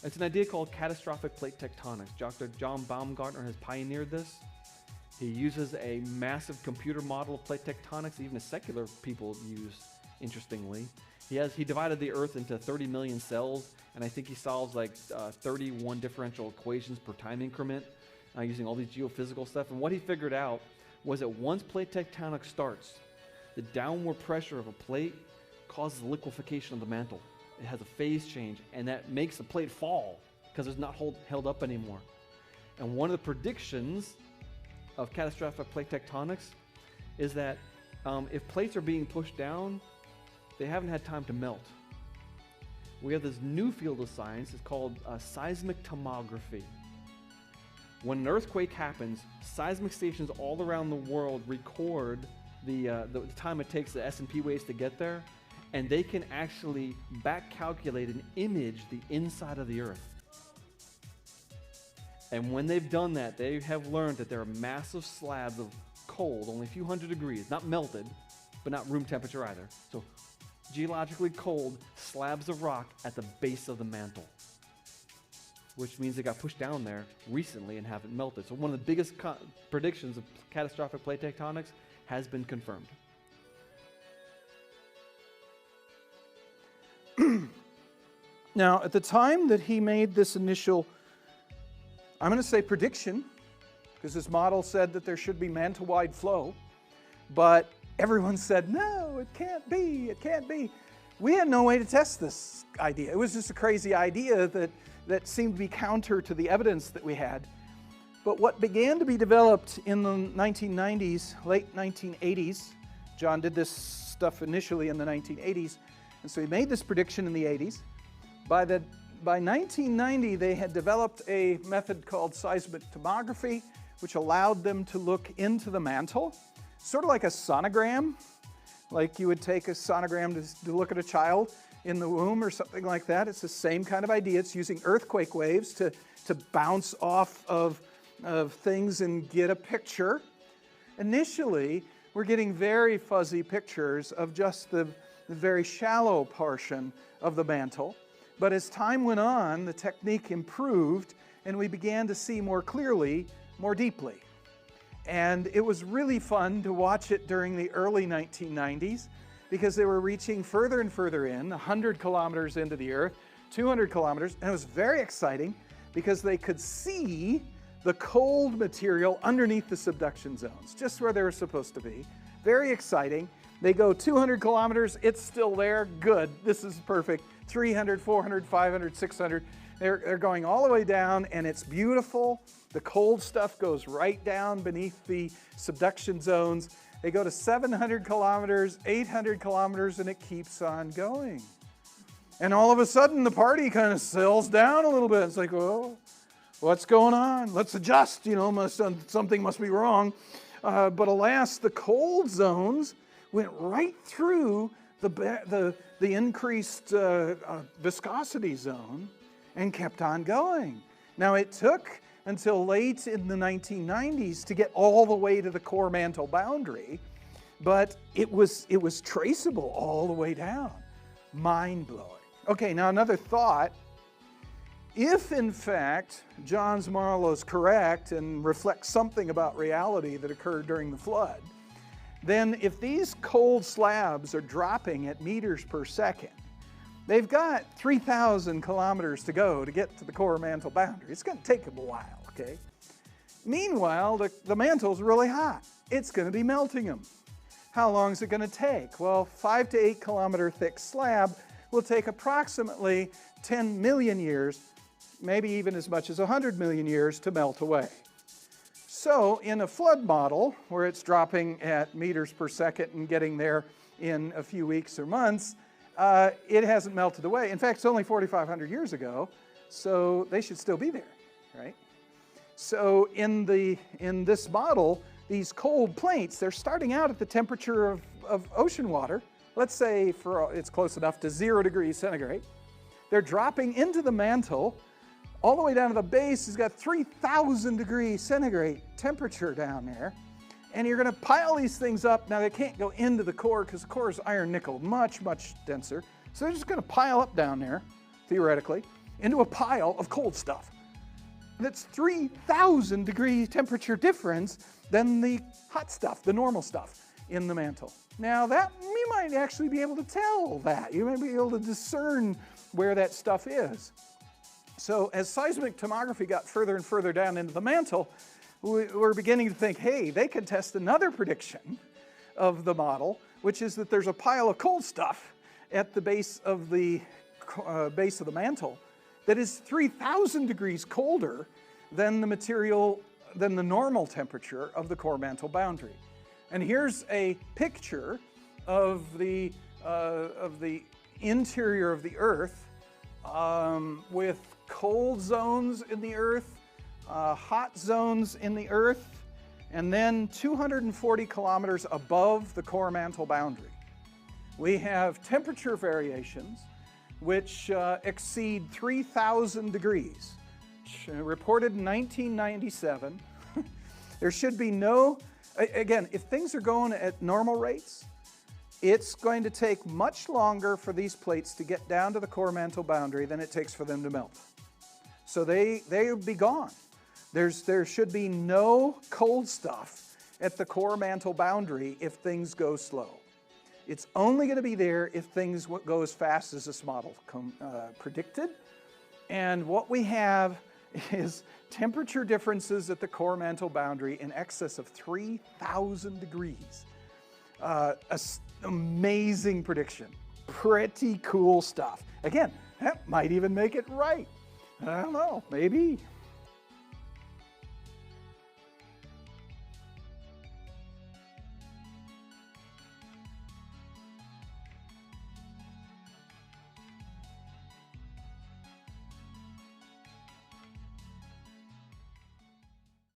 It's an idea called catastrophic plate tectonics. Dr. John Baumgardner has pioneered this. He uses a massive computer model of plate tectonics, even as secular people use, interestingly. He divided the Earth into 30 million cells, and I think he solves like 31 differential equations per time increment using all these geophysical stuff. And what he figured out was that once plate tectonics starts, the downward pressure of a plate causes liquefaction of the mantle. It has a phase change, and that makes the plate fall because it's not held up anymore. And one of the predictions of catastrophic plate tectonics is that if plates are being pushed down, they haven't had time to melt. We have this new field of science. It's called seismic tomography. When an earthquake happens, seismic stations all around the world record the time it takes the S&P waves to get there, and they can actually back calculate and image the inside of the Earth. And when they've done that, they have learned that there are massive slabs of cold, only a few hundred degrees, not melted, but not room temperature either. So geologically cold slabs of rock at the base of the mantle, which means they got pushed down there recently and haven't melted. So one of the biggest predictions of catastrophic plate tectonics has been confirmed. Now, at the time that he made this initial, I'm going to say prediction, because his model said that there should be mantle-wide flow, but everyone said, no, it can't be, it can't be. We had no way to test this idea. It was just a crazy idea that seemed to be counter to the evidence that we had. But what began to be developed in the 1990s, late 1980s, John did this stuff initially in the 1980s, and so he made this prediction in the 80s. By 1990, they had developed a method called seismic tomography, which allowed them to look into the mantle, sort of like a sonogram, like you would take a sonogram to look at a child in the womb or something like that. It's the same kind of idea. It's using earthquake waves to bounce off of things and get a picture. Initially, we're getting very fuzzy pictures of just the very shallow portion of the mantle. But as time went on, the technique improved, and we began to see more clearly, more deeply. And it was really fun to watch it during the early 1990s, because they were reaching further and further in, 100 kilometers into the Earth, 200 kilometers, and it was very exciting because they could see the cold material underneath the subduction zones, just where they were supposed to be. Very exciting. They go 200 kilometers, it's still there, good, this is perfect. 300, 400, 500, 600, they're going all the way down, and it's beautiful. The cold stuff goes right down beneath the subduction zones. They go to 700 kilometers, 800 kilometers, and it keeps on going. And all of a sudden, the party kind of settles down a little bit. It's like, oh, what's going on? Let's adjust, something must be wrong. But alas, the cold zones went right through the increased viscosity zone and kept on going. Now, it took until late in the 1990s to get all the way to the core mantle boundary, but it was traceable all the way down. Mind-blowing. Okay, now another thought. If, in fact, John's model is correct and reflects something about reality that occurred during the flood, then if these cold slabs are dropping at meters per second, they've got 3,000 kilometers to go to get to the core mantle boundary. It's going to take them a while, okay? Meanwhile, the mantle's really hot. It's going to be melting them. How long is it going to take? Well, 5 to 8 kilometer thick slab will take approximately 10 million years, maybe even as much as 100 million years to melt away. So in a flood model, where it's dropping at meters per second and getting there in a few weeks or months, it hasn't melted away. In fact, it's only 4,500 years ago, so they should still be there, right? So in this model, these cold plates, they're starting out at the temperature of ocean water. Let's say it's close enough to 0 degrees centigrade. They're dropping into the mantle. All the way down to the base has got 3,000 degrees centigrade temperature down there. And you're going to pile these things up. Now, they can't go into the core because the core is iron nickel, much, much denser. So they're just going to pile up down there, theoretically. into a pile of cold stuff. That's 3,000 degree temperature difference than the hot stuff, the normal stuff in the mantle. Now that, you might actually be able to tell that. You might be able to discern where that stuff is. So as seismic tomography got further and further down into the mantle, we're beginning to think, hey, they could test another prediction of the model, which is that there's a pile of cold stuff at the base of the mantle that is 3,000 degrees colder than the material, than the normal temperature of the core mantle boundary. And here's a picture of the interior of the Earth with cold zones in the Earth, hot zones in the Earth, and then 240 kilometers above the core mantle boundary. We have temperature variations which exceed 3,000 degrees, reported in 1997. There should be no, again, if things are going at normal rates, it's going to take much longer for these plates to get down to the core mantle boundary than it takes for them to melt. So they would be gone. There should be no cold stuff at the core mantle boundary if things go slow. It's only going to be there if things go as fast as this model predicted. And what we have is temperature differences at the core mantle boundary in excess of 3,000 degrees. Amazing prediction. Pretty cool stuff. Again, that might even make it right. I don't know, maybe.